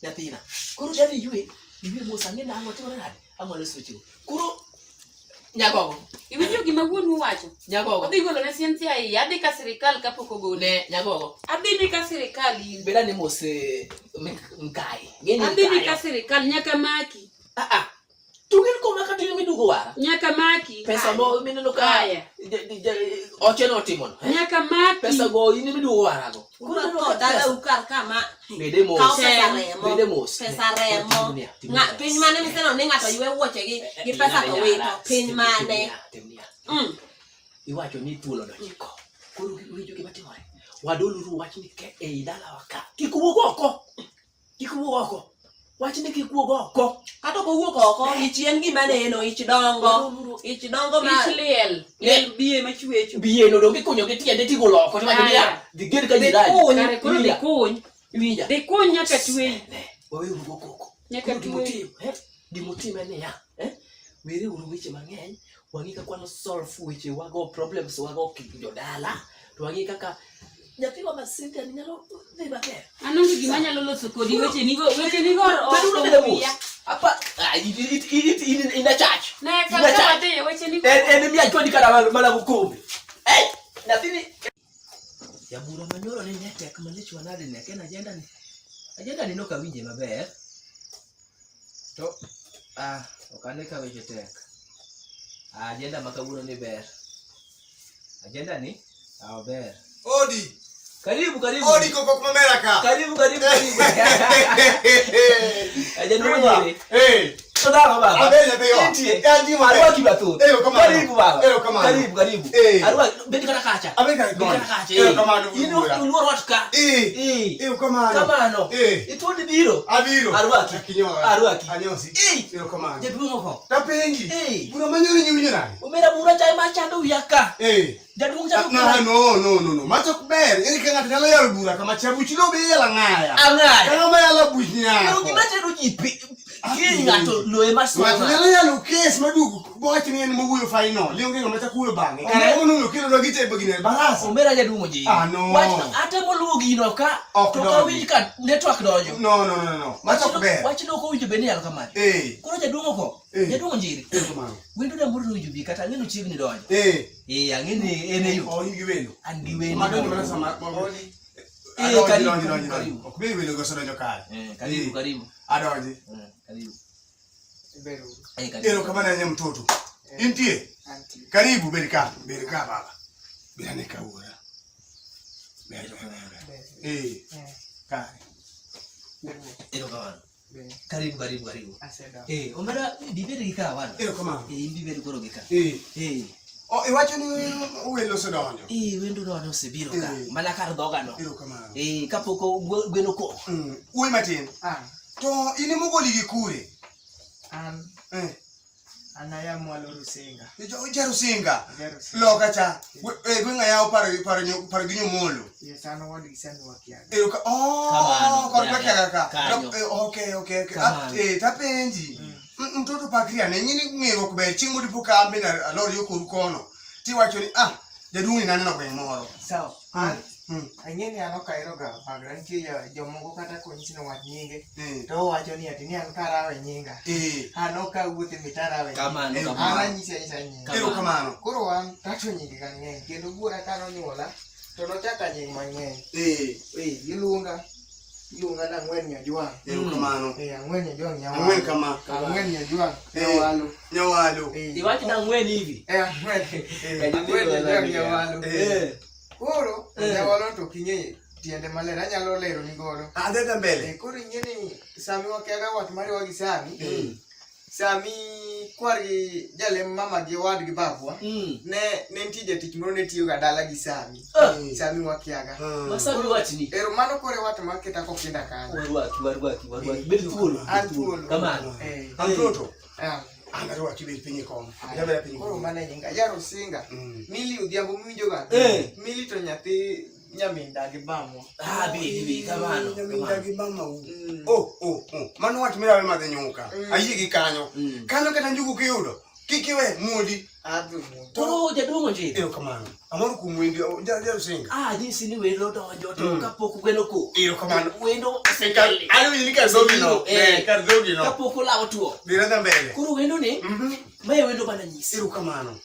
nyathina. Koro dadi yue musa ngena ango timore nade? Ango leso chiwo. Koro nyagogo. Iwinjo gima wuonu wacho? Nyagogo. Odhi golo ne siensia hii, adhi ka sirikal kapok ogole. Ne nyagogo. Adhi ni ka sirikal in. Beda ni mose mkai. Adhi ni ka sirikal nyaka maki. Tugin ko makatini midugo wara. Nyaka maki. Pesa mo mineno kaya. Ocheno timon. Nyaka maki. Pesa go ini midugo wara go. Kuna to dala ukar kama. Bede mos. Bede mos. Pesa remo. Piny mane miseno ni ng'ato ywe wuoche gi pesa to wito. Piny mane. Iwacho ni thuolo donyiko. Koro winjo gima timore. Wadoluru wach ni ke ei dala waka. Kikuwuok oko. Kikuwuok oko. Wach ni kikuwuok oko. Kato kowuok oko, ich en gima neno, ich dongo. Ich dongo ma. Ich liel. Liel biye machwecho. Biye no donge kunyo gi tiende tigolo oko. Tiwacho ni ya. Digir ka jirai. Kare koro di kuny. Iwinja. Di kuny nyaka twei. Wawe urugo koko. Nyaka twei. Gimotime ni ya. Were uru weche mang'eny. Wangi ka kwano solve weche wago problems wago jodala. To wangi kaka nyathi wa masinte ni nyalo dhi maber. Anonge gima nyalo loso kodi weche nigo apa in a church. Ne kaka wade weche nigo. En mi achoni kana mala kukombe. Nyathini ya bura manyoro ni netek malich wanade ne ken agenda ni noka winje maber. To okane ka weche tek. Agenda makawuono ni ber. Agenda ni ber. Odi. Karibu. Odi koko kumera ka. Karibu. Agenda ni. Saudara baba. Abenya beyo. Andi marwa kibatu. Karibu baba. Karibu. Arwa bedi kana kacha. Abenya kacha. Kamano. Ino unwar watka. Kamano. Itundi biro. Abiro. Arwaki. Anyosi. Kamano. Jadumo ko. Tapengi. Bura manyori nyinyo nani? Umera bura chai machando yaka. Jadumo chando. No. Macho kuber. Eri kanga tala yaro bura kama chabu chilo be yala ngaya. Angaya. Kanga ma yala bushnya. Pero gimache do jipi. Kini ngato loe maswa. Matala yalo kes madugu. Boati ni muguyo faino. Lionge ngometa kuyo bangi. Kana ngono kilo do gite bagine barasa. Umera jadumo ji. No. Wacha ate molugo gino ka. To ka winj ka network donjo. No. Macho kuber. Wacha no ko winjo beni yalo kamani. Koro jadumo ko. Jadumo njiri. Wendo da muru winjo bi kata ngeno chiegni donjo. Angeni eneyo. Ingi wendo. Andi wendo. Madonjo mana sama mabodi. Karibu. Okubiri wendo gosodo jokale. Karibu. Adonji. Karibu. Ero kama na mtoto. Intie. Karibu berika baba. Bila nikaura. Kari. Ero kama. Karibu. Omera bibere gika wana. Ero kama. Bibere koro gika. Iwacho ni welo sodonjo. Wendo donjo sebiro ka. Mana kar doga no. Ero kama. Kapoko gweno ko. Uwe matin. To ini mogoli gi kure. Anaya mwalo Rusinga. Rusinga. Loka cha. Gwenga yao para ginyo molo. Yes, ano wadi kisani wakiaga. Kwa kiaga. Okay. Tapenji. Mtoto pakria na nyini ngero kubere chingu dipuka ambe na lori yoko rukono. Ti wacho ni jadungi nani na kwenye moro. Sawa. Anyeni ano kairoga pagra nti ya jomongo kata konyisino wanyinge. To wacho ni ati ni an karawe nyinga. Ano ka wuothe mitarawe. Kamano. Ana nyisa nyinga. Ero kamano. Koro wan tacho nyingi kang'eny kendo buora kano nyuola to nochaka nying mang'eny. Iluonga na ng'wen nyajwang. Ero kamano. Ng'wen nyajwang nyawalo. Ng'wen kama. Ng'wen nyajwang nyawalo. Iwachi na ng'wen hivi. Ng'wen nyawalo. Koro nyawalo to kinye tiende malera nyalo lero ni godo. Adeta mbele. Koro ingeni sami wakiaga wat mari wagi sami. Sami kwari jale mama gi wad gi babwa. Ne ntije tich moro ne tiyo ga dala gi sami. Sami wakiaga. Masabi watni. Ero mano kore wat maketa ko kinda kanyo. Warwaki. Bedi thuolo. Kamano. Antoto. Anarwa kibeli penye komo. Yabela penye. Koro mane nyinga ya Rusinga. Mili udhiambo mwinjo ga. Mili to nyathi nyaminda gi bamwa. Bi kamano. Nyaminda gi bamwa. Mano wat mira madhe nyuka. Ayi gi kanyo. Kanyo kata njugu kiyudo. Kikiwe mudi Toro jaduongo nje. Ero kamano. Amor kumwendi usinga. Jinsi ni wendo donjo to kapok gweno ko. Ero kamano. Wendo Alo ni kazogino. Kazogino. Kapok olawo tuo. Dirada mbele. Koro wendo ni mae wendo bana nyisi. Ero kamano.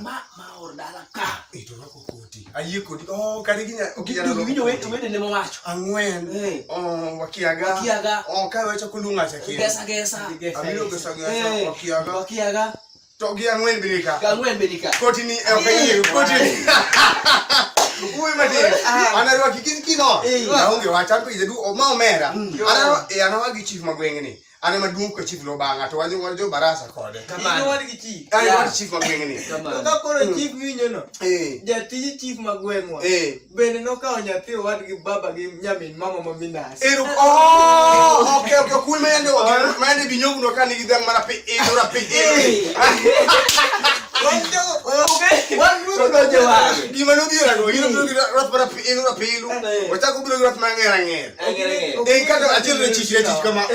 Ma or dala ka. To lako koti. Ayie koti. Kariginya Winjo wendo ne mowacho. Ang'wen. Wakiaga. Ka wacha kulunga cha kile. Gesa. Abiro gesa. Wakiaga. To gi ang'wen birika. Koti ni okay koti. Uwe mate. Anarwa kikino. Aonge wacha ko idu omera. Anarwa gi chief magwengni. Ana maduong ko chief lo banga to wajo barasa kode. Ino wadi gi chief. Ai wadi chief magwengni. To ka koro chief winyo no. Jatiji chief magwengwa. Bende no ka nyathi wadi gi baba gi nyamin mama maminas. Okay cool mende binyogu no kan gi dang mana pe ora pe. Gimana bira no rat para pe ora pe lu. Wacha ko biro rat mangera. Kada ajil chief kama.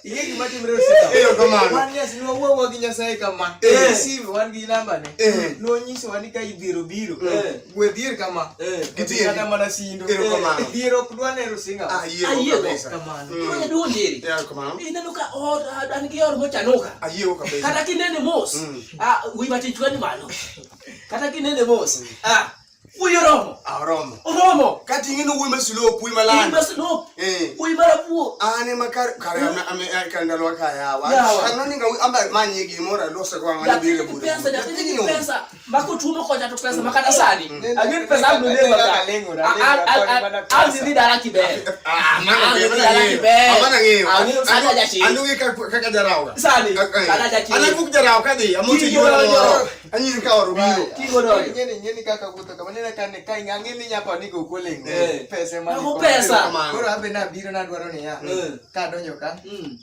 Iya gimana mereka? Iyo kamano. Wanya sinu wo ginya sai kama. Si wan gi namba ne. No nyiso wani kai biro. Gwe dir kama. Giti kada mana sindo. Iyo kamano. Biro kudwane rusinga. Iyo kabisa. Kamano. Koro duo ndiri. Iyo kamano. Ineno ka an gi yor mochanuka. Iyo kabisa. Kata kinene mos. Wi mati chwani malo. Kata kinene mos. Uy Oromo. Kati ngino uy maslo puy malan. Uy marapu. Ane makar karena ame kandalo kaya wa. Kanoni nga amba manyegi mora losa kwa ngani bile bure. Pesa. Mako tumo ko jato pesa makada sani. Agin pesa ndo ne baka. Anzi dara kibe. Amana ngiyo. Ana jachi. Anu kaka jarao. Sani. Ana jachi. Ana kuk jarao kadi. Amuti jura. Anyi ka oro biro. Kigodo. Nyeni kaka kutoka manena kane kai ngangeni nyapa niko koleng. Pesa mani. Ako pesa. Koro abe na biro na dwaro ne ya. Ka donyo ka.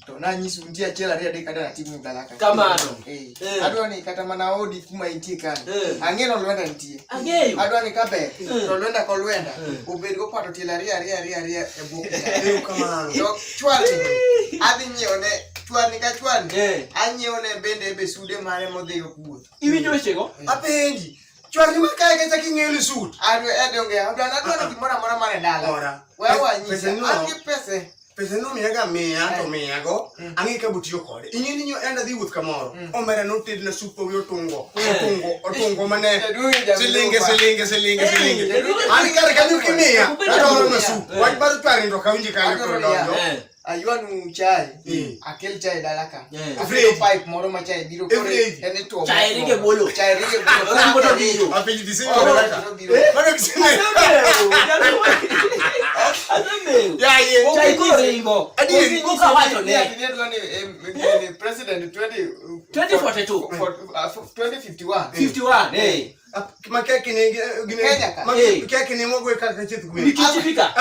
To na nyisu ndia chela ria de kada na timu dalaka. Kamano. Adwa ni kata mana odi kuma intie kan. Angeno lwenda ntie. Angeyo. Adwa ni kabe. To lwenda ko lwenda. Ubed go pato tila ria e buku. Kamano. To chwani. Adi nyione chwani ka chwani. Anyione bende be sude mare modhi go kuoth. Iwinjo wechego? Apendi. Chwani makae kata kingeli suit. Adwa edonge. Adwa na dwa ni kimora mare dala. Ora. Wewe nyisa. Angi pese. Pesa no miyaga miya to miyago angi ka butiyo kode inyini nyo enda di wuth kamoro omera no ted na supo yo tungo mane silinge ani kare kanyu kimiya adoro na supo waj baru twari ndo kawinji kale ko ndo ayuanu chai akel chai dalaka afreji pipe moro ma chai biro kore ene to chai rige bolo bodo biro afeji disi dalaka mana kisime Azame. Yeah. Chai ko ringo. Adi ko ka wacho ne. The president 2042. 2051. Makeke ni makeke ni mwago kaka chetu kumeni. Kichifika.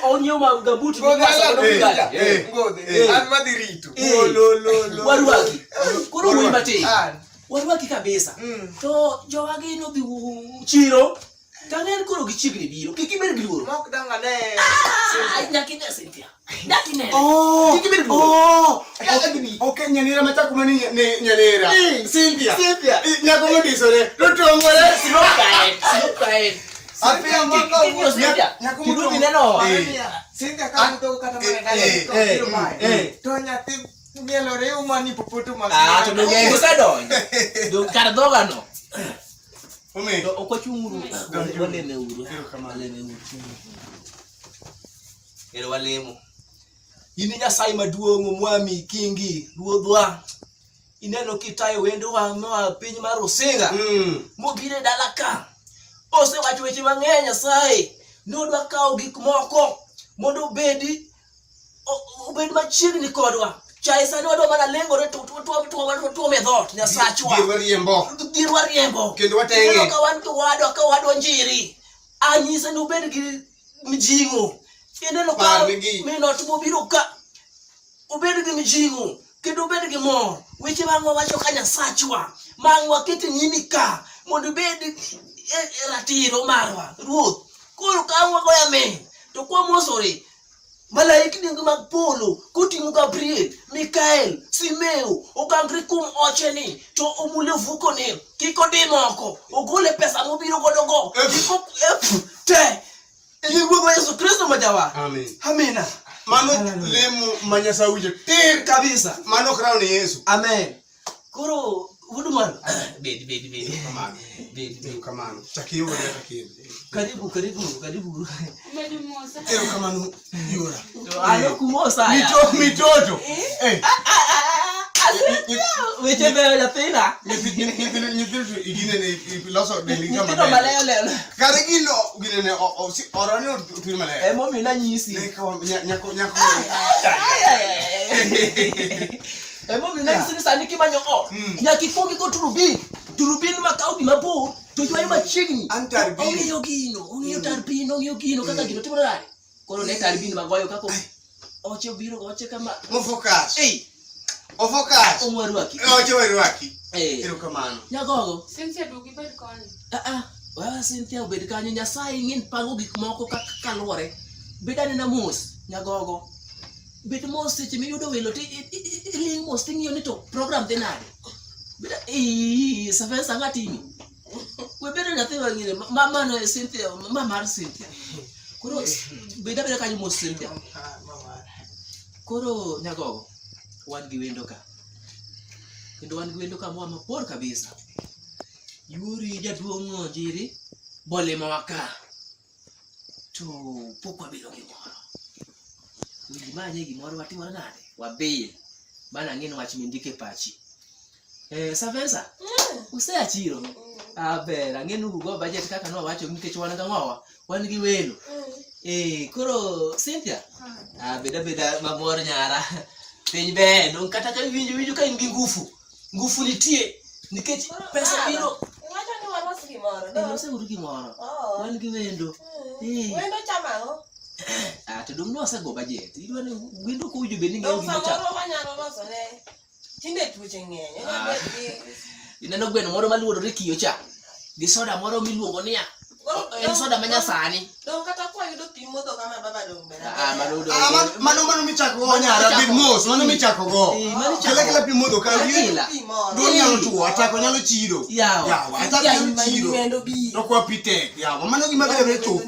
Onyo magabuti ngode ngode. Almadiritu. Lo. Waruaki. Kuro mwimate. Waruaki kabisa. To jowagi no bi chiro. Tangen kuro gichigni biro. Kikiber gluro. Mok danga ne. Nyakine Cynthia. Nyakine. Kikiber gluro. Okay, nyanira matako mani nyanira. Cynthia. Nyako modi sore. Lotongore. Silokae. Apia maka nyako modi neno. Cynthia ka to kata mane to nyati mielore umani popoto makina. To donge gusadon. Do kardoga no. Ome to okochunguru waleme uru ero walemo ini Nyasaye maduong' mwami kingi ruodhwa ineno kitayo wendo wa piny mar Osinga mobire dalaka osewacho weche mang'eny Nyasaye nodwa kawo gik moko mondo obed machiegni kodwa chai sani wadwa mana lengore to me dhot Nyasachwa girwa riembo kendo watenge ka wadwa njiri anyisa ni ubed gi mjingo ineno ka minot mobiro ka ubed gi mjingo kendo ubed gi mor weche mang'wa wacho ka Nyasachwa mang'wa kete nyimi ka mondo ubed ratiro marwa ruoth koro ka goya men to kwa mosore Malaik dingi mag polo, koting'o Gabriel, Mikael, Simeo, ogangre kum ocheni, to omule vukone, kiko di moko, ogole pesa mobiro godogo, kiko te. Inyugo Yesu Kristo majawa. Amen. Amina. Mano lemu manyasa uje tir Kabisa. mano crown Yesu. Amen. Koro huduma. Bedi. Bedi kamano. Chakiyo ya takiyo. Karibu. Umedumosa. Kamano yora. Ano kumosa ya. Mitoto. Weche beo ya pina. Nyithindo igine ne loso delinga Nyithindo malele. Kare gino gine ne orani otur malele. Emo mina nyisi. Ne ka nyako. Emo mina nyisi sani kimanyo o. Nyaki fongi ko turubin makao mabor. To ywa machiegni. Ongiyo gino kaka gino timorare. Koro ne tarbin magoyo kako. Oche biro oche kama. Mofocus. Ofocus. Omwaruaki. Oche waruaki. Ero kamano. Nyagogo. Cynthia dugi bed koni. Wa Cynthia obed kanyo Nyasaye ngin pango gik moko kaka kaluore. Bedane na mos nyagogo. Bet mos seche miyudo welo ti iling mos ting'iyo ni to program dhi nade. Beda Savensa ngatini. We bedo nyathi wangire mama no Cynthia mama Cynthia. Koro beda kanyo mos Cynthia. Koro nyagogo wan gi wendo ka. Kendo wan gi wendo ka mwa mapor kabisa. Yuri jaduong' Onjiri bolema waka. To pokwa bilo gimoro. Wimanye gimoro watimore nade? Wabil. Bana ng'ino wach mindike pachi. Savensa. Usea chiro. Aber ang'eno ugo budget kaka no wacho nikech wan ga ng'owa. Wan gi welo. Koro Cynthia. Beda mamor nyara. Piny be dong kata ka winjo ka in gi ngufu nitie nikech pesa biro Wacho ni walos gimoro. Noseguru gimoro. Wan gi wendo. Wendo chamago. To dong nosego budget. Idwa ni wendo ko ujo be ni ng'eyo gimo cha. Samoro wanyalo loso ne. Tinde tuoche ng'eny. Ineno gweno moro maluorore kiyo cha. Gi soda moro miluongo niya. En soda manyasani. Dong kata kwa yudo pi modho kama baba dong bera. Mano michako go nyara bid mos, mano michako go. Kila pi modho ka Kila. Do nyalo tuo, atako nyalo chido. Yawa. Atako nyalo chido. Wendo bi. To kwa pitek, yawa. Mano gima bere chup.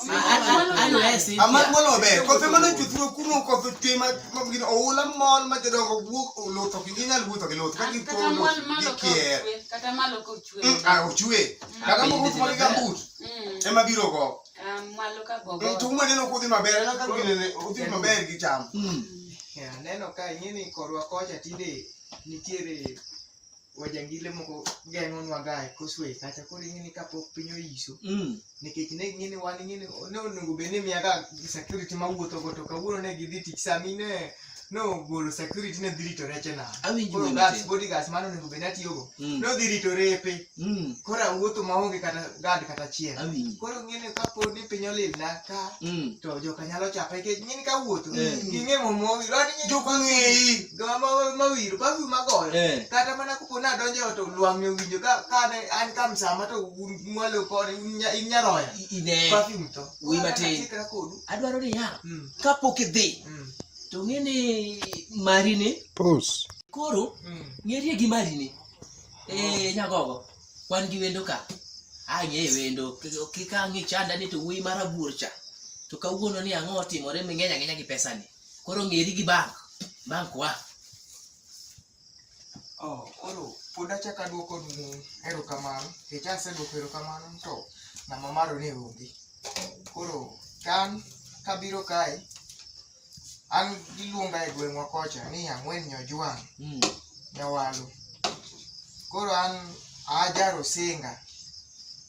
Ano esi. Amat molo be, kofe mano chuthro kuno kofe tema mabgino oula mol ma jodongo buok loto kinyal wuotho gi loto ka gitolo gikier. Kata malo ko chwe. Ochwe. Kata mo wuotho gi gambut. Ema biro go. Malo ka gogo. To kuma neno kodhi maber, na ka gine odhi maber gi cham. Neno ka ing'eni korwa kocha tinde nitiere wajangile moko geng'onwa gae koswe kacha koro ing'eni kapok piny oiso nikech ne ing'eni wan ing'eni ne onego bed ni miyaga security mawuotho go to kawuono ne gidhi tich sami ne golo security ne dhi rito reche na koro bodyguards mane onego bed ni atiyogo ne odhi rito repe koro awuotho maonge kata guard kata achiel koro ing'eni kapo ni piny olil na ka to joka nyalo chapa nikech ing'eni kawuotho ging'e momowiro Joka ng'eyi. mawiro perfume magoyo kata mana kopo ni adonjo e ot to lwang'ni owinjo ka ne an ka msama to mwalo koni in nyaroya perfume to Wi matin. Adwaro ni ya. Kapok idhi. To ng'ene marine. Pos. Koro ng'erie gi marine. Nyagogo. Wan gi wendo ka. Ang'e wendo. Kika ng'i chanda ni to wuyi marabuor cha. To kawuono ni ang'o otimore ming'eny ang'enya gi pesa ni. Koro ng'eri gi bank wa. Koro pod achaka duoko erokamano nikech aseduoko erokamano to ng'ama maro ne onge koro kan kabiro kae an giluonga e gweng'wa kocha ni Ang'wen Nyojwang' Nyawalo koro an ajaro singa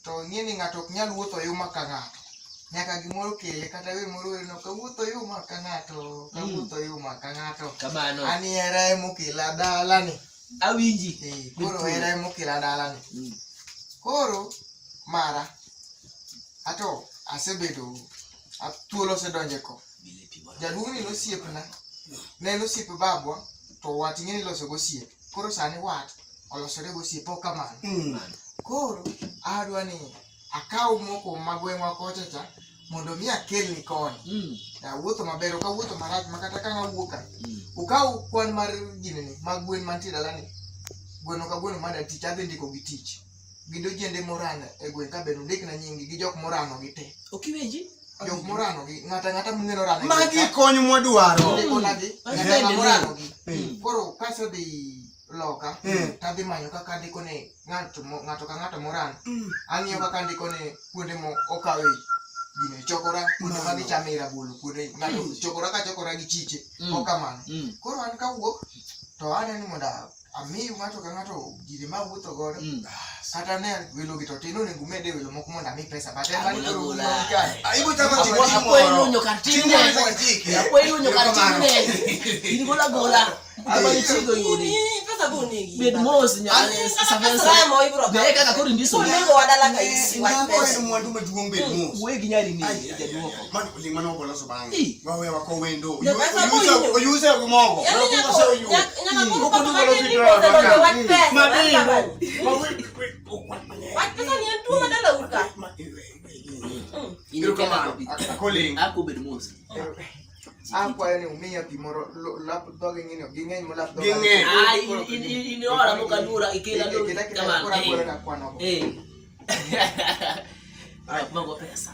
to ing'eni ng'ato ok nyal wuotho yuma ka ng'ato nyaka gimoro kele kata we moro werno kawuotho yuma ka ng'ato kawuotho yuma ka ng'ato Kamano. an hera emokela dalani Awinji. Koro hera emokela dalani koro mara ato asebedo thuolo osedonje ko jaduong'ni nosiepna ne en osiep babwa to wat ing'eni loso gosiep koro sani wat olosore gosiep ok kamano koro adwa ni akaw moko magweng'wa kocha cha mondo mi akelni koni. Awuotho maber, ok awuotho marach makata ka nawuoka. Ukaw kwan mar ginene mag gwen mantie dalani. Gweno ka gweno mada tich adhi ndiko gi tich. Gindo jende morana e gwen ka bedo ndik na nyingi gi jok morano gi te. Okiwenji? Jok morano gi ngata mung'eno rano. Magi konyo mwadwaro. Ndiko nagi. Ngata morano gi. Koro kaso dhi loka tadhi manyo kaka ndiko ne ng'ato ka ng'ato morano. Ang'iyo kaka ndiko ne kuonde mo okawe gine chokora kuonde ma gichame rabolo kuonde ng'ato chokora ka chokora gi chiche okamano. Koro an kawuok to aneno mondo amiyo ng'ato ka ng'ato gire ma wuotho godo. Kata ne welo gi to tino ne gumede welo moko mondo ami pesa but en mani koro Ibo chako timo apo ilunyo kartine. Apo ilunyo kartine. Ini gola. Abali chigo yudi. Pesa bunigi. Bed mos nyane savensa. Remo ibro. Beka ka koro ndiso. Nego wadala ka isi Wa wa pesa mwandu maduong' bed mos. Wegi nyari ni jaduoko. Man lingmano ko loso bang. Ii. Wawe wako wendo. Ya pesa bunigi. Oyuse ko mogo. Nyaka ko ko What pesa ni entu wadala urka. Iro kama akoling. Ako bed mos. Akwayo ni umiya pi moro lap dhoge ng'inyo ging'eny mo lap dhoge. Ging'eny. Ini ora mo kalura ikela ndo kama. Ay, mago pesa.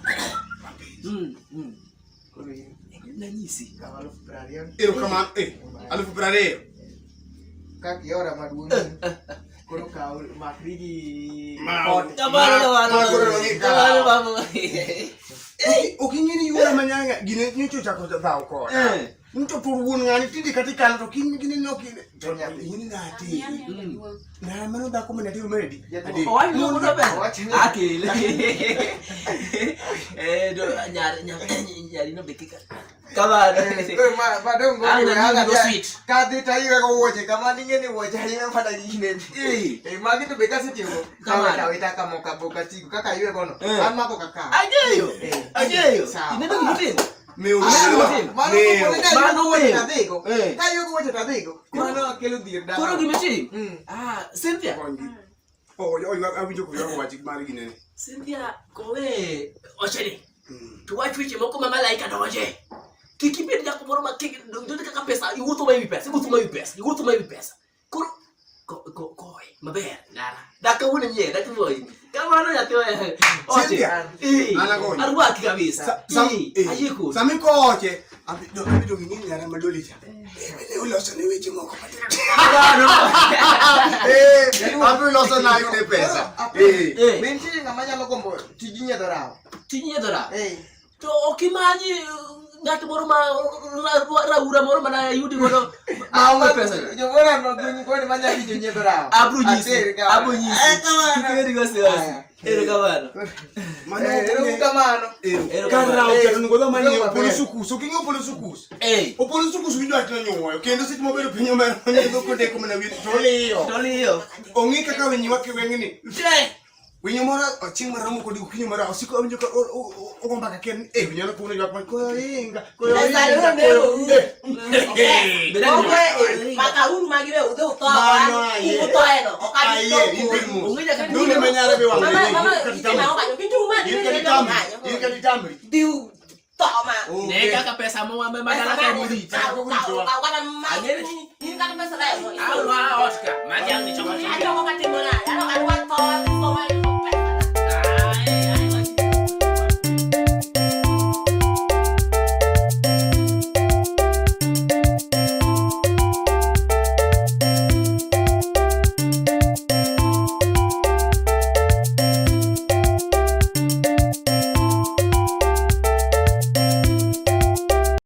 Koro yun. Nanyisi. Kamalo frarion. Iro kama alufu prare. Kaki ora maduong. Koro kaw makrigi. Kabalo. Okingini yura manyanga gine nyocho chako dhao ko. Nto turwun ngani tindi katika to kinyi gine nokine. To yini ngati. Na mano da ko menati umedi. Adi. Oi mo do be. Akele. Do nyari no bekika. Kabalo. Madongo Ana go sweet. Kadhi tayiga ko woche kama ningeni woche hayina fada gine. Magi to bekase tiyo. Kama kawita kama kaboka tigo kaka yue kono. Ama ko kaka. Ajeyo. Inedo mutin. Meu. Mano woche tabego. Kayo ko woche tabego. Mano akelo dir da. Koro gimeti? Cynthia. Yo awinjo ko yo wachi mari gine. Cynthia kowe ocheni. Tuwachwiche moko mama laika doje. Kikibedi yako moro makiki ndio kaka pesa. Igutu mai pesa. Koro koe maber ngara. Daka wune nye, daka boy. Kama no yate wewe. Oche. Anagonya. Arwaki kabisa. Ayiko. Sami koche. Abido ngini ngara madolita. Uloso ne weche moko patete. Abido loso na yune pesa. Mentiri ngamanya lokombo tijinye dorao. To okimanyi ngati moro ma raura moro mana yudi godo awe pesa. Jobora magunyi ko ni manya tijinye dorao. Abrunyisi. Kikeri gose. Ero kabano. Karao ke ngodo manye polisukuso kingo polisukuso. Polisukuso winjo atanyo kendo siti mobero pinyo mero ndo ko de ko na winjo toliyo. Ongi kaka winyi wake wengini. Winyo mora ching maramu ko di kinyo mara osiko winjo ko ogomba ka ken winyo na kuno yak ko inga ko Maka unu magiwe udo utoa. Utoa eno. Ungija ka dole manyara be wangu. Mama, Diu toma. Neka ka pesa mo ame madala ka mudi. Ini kan pesa lain. Oscar, majang ni chokot. Ada kok katimona. Ada kan wat